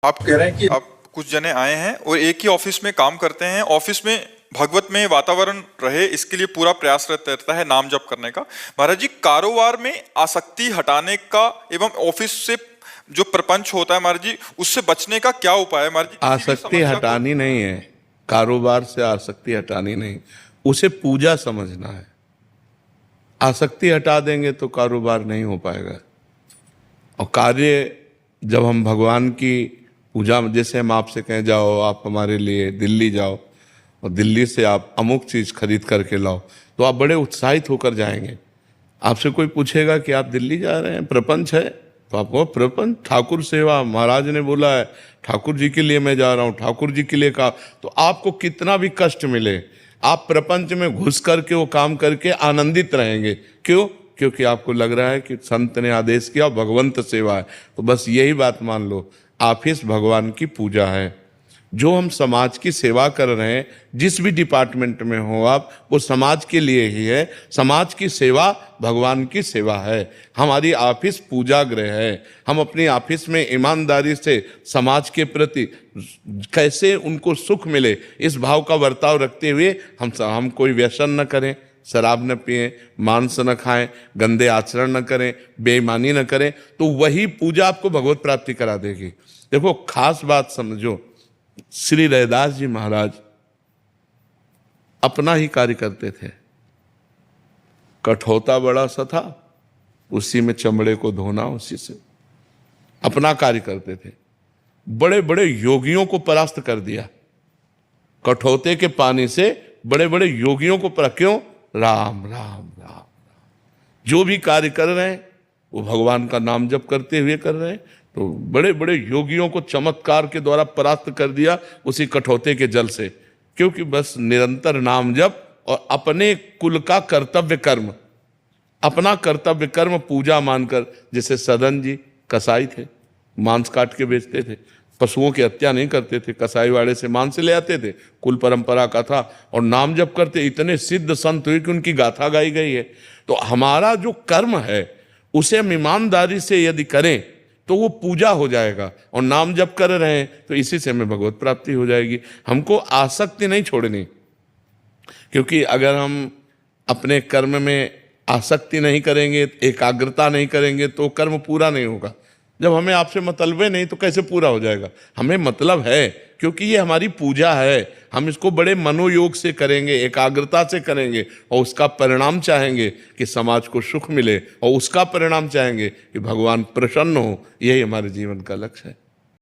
आप कह रहे हैं कि आप कुछ जने आए हैं और एक ही ऑफिस में काम करते हैं, ऑफिस में भगवत में वातावरण रहे इसके लिए पूरा प्रयास रहता है नाम जप करने का। महाराज जी, कारोबार में आसक्ति हटाने का एवं ऑफिस से जो प्रपंच होता है महाराज जी, उससे बचने का क्या उपाय है महाराज जी? आसक्ति हटानी नहीं है, कारोबार से आसक्ति हटानी नहीं, उसे पूजा समझना है। आसक्ति हटा देंगे तो कारोबार नहीं हो पाएगा। और कार्य जब हम भगवान की पूजा, जैसे हम आपसे कहें जाओ आप हमारे लिए दिल्ली जाओ और दिल्ली से आप अमुक चीज़ खरीद करके लाओ, तो आप बड़े उत्साहित होकर जाएंगे। आपसे कोई पूछेगा कि आप दिल्ली जा रहे हैं, प्रपंच है, तो आपको प्रपंच, ठाकुर सेवा, महाराज ने बोला है ठाकुर जी के लिए मैं जा रहा हूँ, ठाकुर जी के लिए कहा, तो आपको कितना भी कष्ट मिले आप प्रपंच में घुस करके वो काम करके आनंदित रहेंगे। क्यों? क्योंकि आपको लग रहा है कि संत ने आदेश किया, भगवंत सेवा है। तो बस यही बात मान लो, ऑफिस भगवान की पूजा है। जो हम समाज की सेवा कर रहे हैं, जिस भी डिपार्टमेंट में हो आप, वो समाज के लिए ही है। समाज की सेवा भगवान की सेवा है। हमारी ऑफिस पूजा गृह है। हम अपनी ऑफिस में ईमानदारी से समाज के प्रति कैसे उनको सुख मिले, इस भाव का बर्ताव रखते हुए हम कोई व्यसन न करें, शराब न पिएं, मांस न खाएं, गंदे आचरण न करें, बेईमानी न करें, तो वही पूजा आपको भगवत प्राप्ति करा देगी। देखो, खास बात समझो, श्री रैदास जी महाराज अपना ही कार्य करते थे। कठौता बड़ा सा था, उसी में चमड़े को धोना, उसी से अपना कार्य करते थे। बड़े बड़े योगियों को परास्त कर दिया कठौते के पानी से, बड़े बड़े योगियों को क्यों? राम राम राम राम। जो भी कार्य कर रहे हैं वो भगवान का नाम जप करते हुए कर रहे हैं। तो बड़े बड़े योगियों को चमत्कार के द्वारा परास्त कर दिया उसी कठौते के जल से। क्योंकि बस निरंतर नाम जप और अपने कुल का कर्तव्य कर्म, अपना कर्तव्य कर्म पूजा मानकर। जैसे सदन जी कसाई थे, मांस काट के बेचते थे, पशुओं की हत्या नहीं करते थे, कसाई वाले से मांस ले आते थे, कुल परंपरा का था, और नाम जप करते। इतने सिद्ध संत हुए कि उनकी गाथा गाई गई है। तो हमारा जो कर्म है उसे हम ईमानदारी से यदि करें तो वो पूजा हो जाएगा। और नाम जप कर रहे हैं तो इसी से हमें भगवत प्राप्ति हो जाएगी। हमको आसक्ति नहीं छोड़नी, क्योंकि अगर हम अपने कर्म में आसक्ति नहीं करेंगे, एकाग्रता नहीं करेंगे, तो कर्म पूरा नहीं होगा। जब हमें आपसे मतलब नहीं तो कैसे पूरा हो जाएगा? हमें मतलब है, क्योंकि ये हमारी पूजा है। हम इसको बड़े मनोयोग से करेंगे, एकाग्रता से करेंगे, और उसका परिणाम चाहेंगे कि समाज को सुख मिले, और उसका परिणाम चाहेंगे कि भगवान प्रसन्न हो। यही हमारे जीवन का लक्ष्य है।